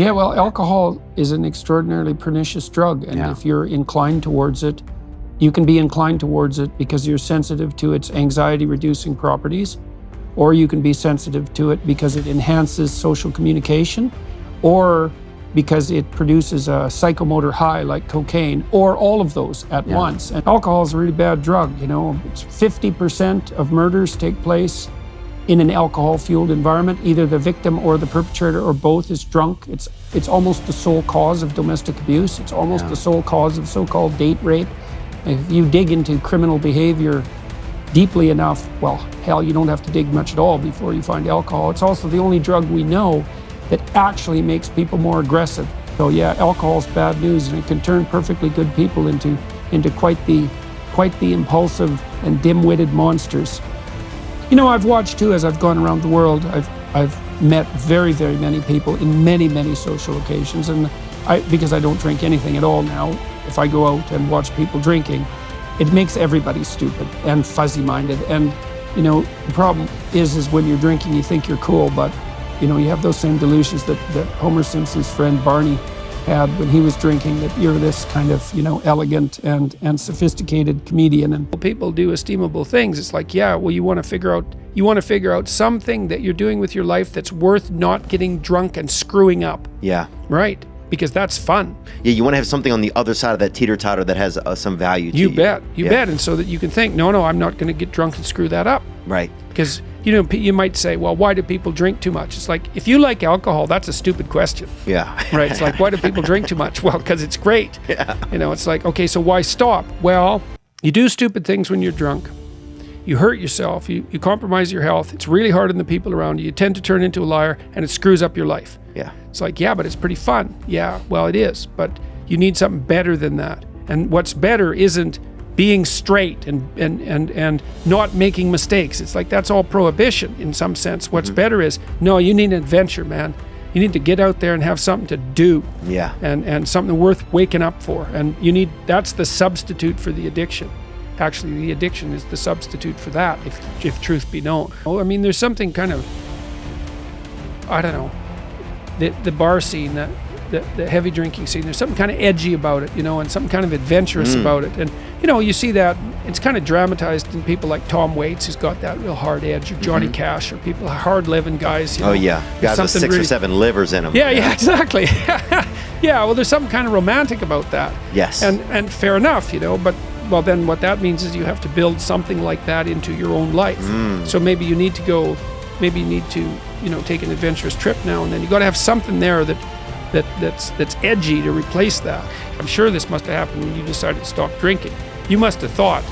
Yeah, well, alcohol is an extraordinarily pernicious drug. And if you're inclined towards it, you can be inclined towards it because you're sensitive to its anxiety-reducing properties, or you can be sensitive to it because it enhances social communication, or because it produces a psychomotor high like cocaine, or all of those at once. And alcohol is a really bad drug. You know, 50% of murders take place in an alcohol-fueled environment. Either the victim or the perpetrator or both is drunk. It's almost the sole cause of domestic abuse. It's almost the sole cause of so-called date rape. If you dig into criminal behavior deeply enough, well, hell, you don't have to dig much at all before you find alcohol. It's also the only drug we know that actually makes people more aggressive. So yeah, alcohol's bad news, and it can turn perfectly good people into quite the impulsive and dim-witted monsters. You know, I've watched too, as I've gone around the world, I've met very, very many people in many, many social occasions, and because I don't drink anything at all now, if I go out and watch people drinking, it makes everybody stupid and fuzzy-minded. And you know, the problem is when you're drinking, you think you're cool, but you know, you have those same delusions that Homer Simpson's friend Barney had when he was drinking, that you're this kind of, you know, elegant and sophisticated comedian. And people do esteemable things. It's like, yeah, well, you want to figure out something that you're doing with your life that's worth not getting drunk and screwing up. Yeah. Right. Because that's fun. Yeah, you want to have something on the other side of that teeter-totter that has some value to you. You bet. And so that you can think, no, I'm not going to get drunk and screw that up. Right. Because, you know, you might say, well, why do people drink too much? It's like, if you like alcohol, that's a stupid question. Yeah. Right. It's like, why do people drink too much? Well, because it's great. Yeah. You know, it's like, okay, so why stop? Well, you do stupid things when you're drunk. You hurt yourself. You compromise your health. It's really hard on the people around you. You tend to turn into a liar, and it screws up your life. Yeah. It's like, yeah, but it's pretty fun. Yeah, well, it is. But you need something better than that. And what's better isn't being straight and not making mistakes. It's like, that's all prohibition in some sense. What's better is, no, you need an adventure, man. You need to get out there and have something to do. Yeah. And something worth waking up for. And that's the substitute for the addiction. Actually, the addiction is the substitute for that, if truth be known. Oh, I mean, there's something kind of, I don't know, the bar scene, the heavy drinking scene, there's something kind of edgy about it, you know, and something kind of adventurous about it. And, you know, you see that, it's kind of dramatized in people like Tom Waits, who's got that real hard edge, or Johnny Cash, or people, hard-living guys. You know, guys with 6 or 7 livers in them. Yeah, exactly. Yeah, well, there's something kind of romantic about that. Yes. And fair enough, you know, but well, then what that means is you have to build something like that into your own life. So maybe you need to you know, take an adventurous trip now and then. You got to have something there that's edgy to replace that. I'm sure this must have happened when you decided to stop drinking. You must have thought,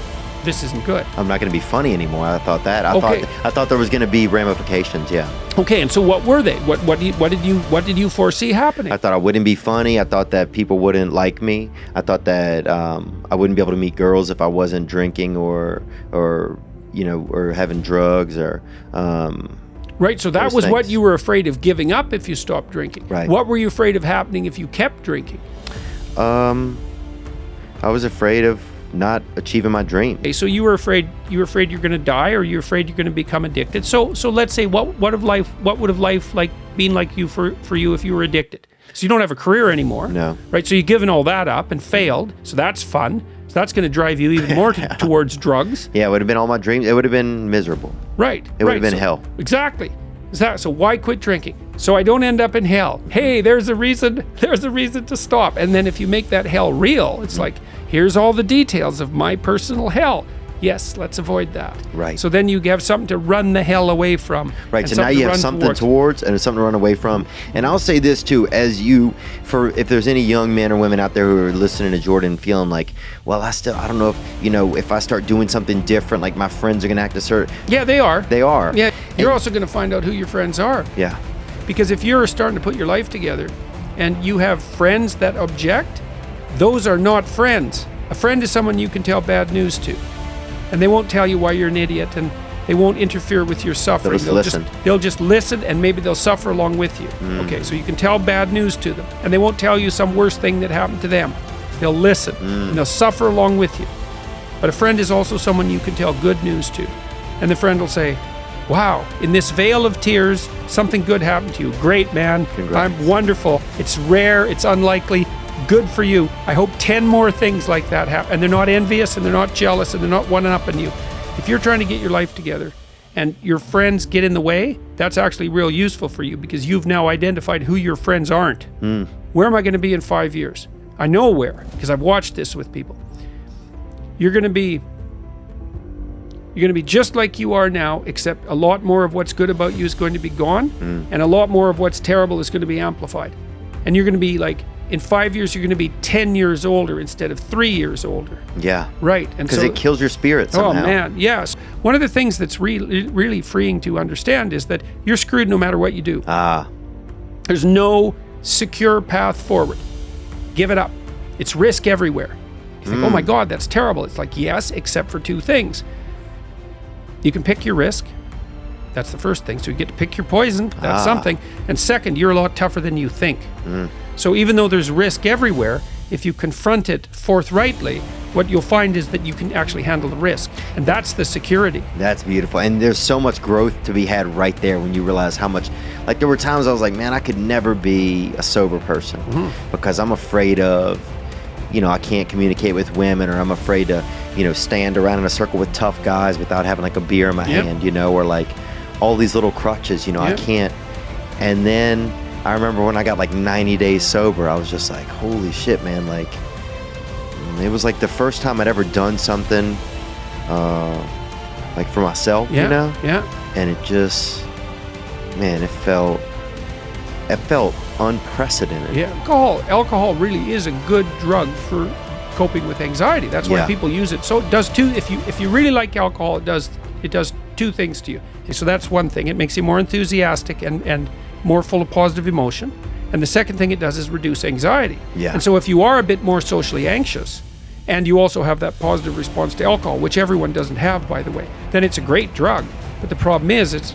this isn't good. I'm not going to be funny anymore. I thought that. I thought there was going to be ramifications. Yeah. Okay, and so what were they? What did you foresee happening? I thought I wouldn't be funny. I thought that people wouldn't like me. I thought that I wouldn't be able to meet girls if I wasn't drinking or you know, or having drugs or. Right, so that was things. What you were afraid of giving up if you stopped drinking. Right. What were you afraid of happening if you kept drinking? I was afraid of not achieving my dream. Okay, so you were afraid you're going to die, or you're afraid you're going to become addicted. So let's say what would have life like been like you for you if you were addicted? So you don't have a career anymore. No. Right, so you've given all that up and failed. So that's fun. So that's going to drive you even more towards drugs. Yeah, it would have been all my dreams. It would have been miserable. Right. It would have been hell. Exactly. So why quit drinking? So I don't end up in hell. Hey, there's a reason to stop. And then if you make that hell real, it's like, here's all the details of my personal hell. Yes, let's avoid that. Right. So then you have something to run the hell away from. Right. So now you have something towards and something to run away from. And I'll say this too, if there's any young men or women out there who are listening to Jordan feeling like, well, I don't know if, you know, if I start doing something different, like my friends are going to act a certain. Yeah, they are. They are. Yeah. You're also going to find out who your friends are. Yeah. Because if you're starting to put your life together and you have friends that object, those are not friends. A friend is someone you can tell bad news to. And they won't tell you why you're an idiot, and they won't interfere with your suffering. They'll just listen, and maybe they'll suffer along with you. Okay, so you can tell bad news to them, and they won't tell you some worse thing that happened to them. They'll listen, and they'll suffer along with you. But a friend is also someone you can tell good news to. And the friend will say, wow, in this vale of tears, something good happened to you. Great, man. Congrats. I'm wonderful. It's rare. It's unlikely. Good for you. I hope 10 more things like that happen. And they're not envious, and they're not jealous, and they're not one-upping you. If you're trying to get your life together and your friends get in the way, that's actually real useful for you, because you've now identified who your friends aren't. Where am I going to be in 5 years? I know where, because I've watched this with people. You're going to be just like you are now, except a lot more of what's good about you is going to be gone, and a lot more of what's terrible is going to be amplified. And you're going to be like, in 5 years, you're going to be 10 years older instead of 3 years older. Yeah. Right. And because it kills your spirit somehow. Oh, man. Yes. One of the things that's really freeing to understand is that you're screwed no matter what you do. There's no secure path forward. Give it up. It's risk everywhere. You think, oh my God, that's terrible. It's like, yes, except for two things. You can pick your risk. That's the first thing. So you get to pick your poison. That's something. And second, you're a lot tougher than you think. So even though there's risk everywhere, if you confront it forthrightly, what you'll find is that you can actually handle the risk. And that's the security. That's beautiful. And there's so much growth to be had right there when you realize how much, like there were times I was like, man, I could never be a sober person because I'm afraid of, I can't communicate with women, or I'm afraid to, stand around in a circle with tough guys without having like a beer in my hand, or like all these little crutches, I can't. And then I remember when I got like 90 days sober, I was just like, holy shit, man. Like, it was like the first time I'd ever done something like for myself, Yeah. And it just, man, it felt unprecedented. Yeah. Alcohol really is a good drug for coping with anxiety. That's why people use it. So it does two. If you really like alcohol, it does two things to you. So that's one thing. It makes you more enthusiastic and more full of positive emotion. And the second thing it does is reduce anxiety. Yeah. And so if you are a bit more socially anxious, and you also have that positive response to alcohol, which everyone doesn't have, by the way, then it's a great drug. But the problem is, it's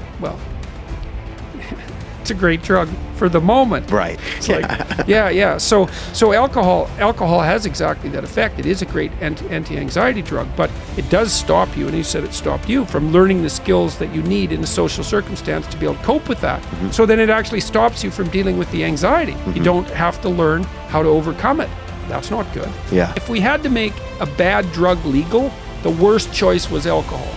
a great drug for the moment. Right. It's like, yeah. So alcohol has exactly that effect. It is a great anti-anxiety drug, but it does stop you, and you said it stopped you from learning the skills that you need in a social circumstance to be able to cope with that. So then it actually stops you from dealing with the anxiety. You don't have to learn how to overcome it. That's not good. Yeah. If we had to make a bad drug legal, the worst choice was alcohol.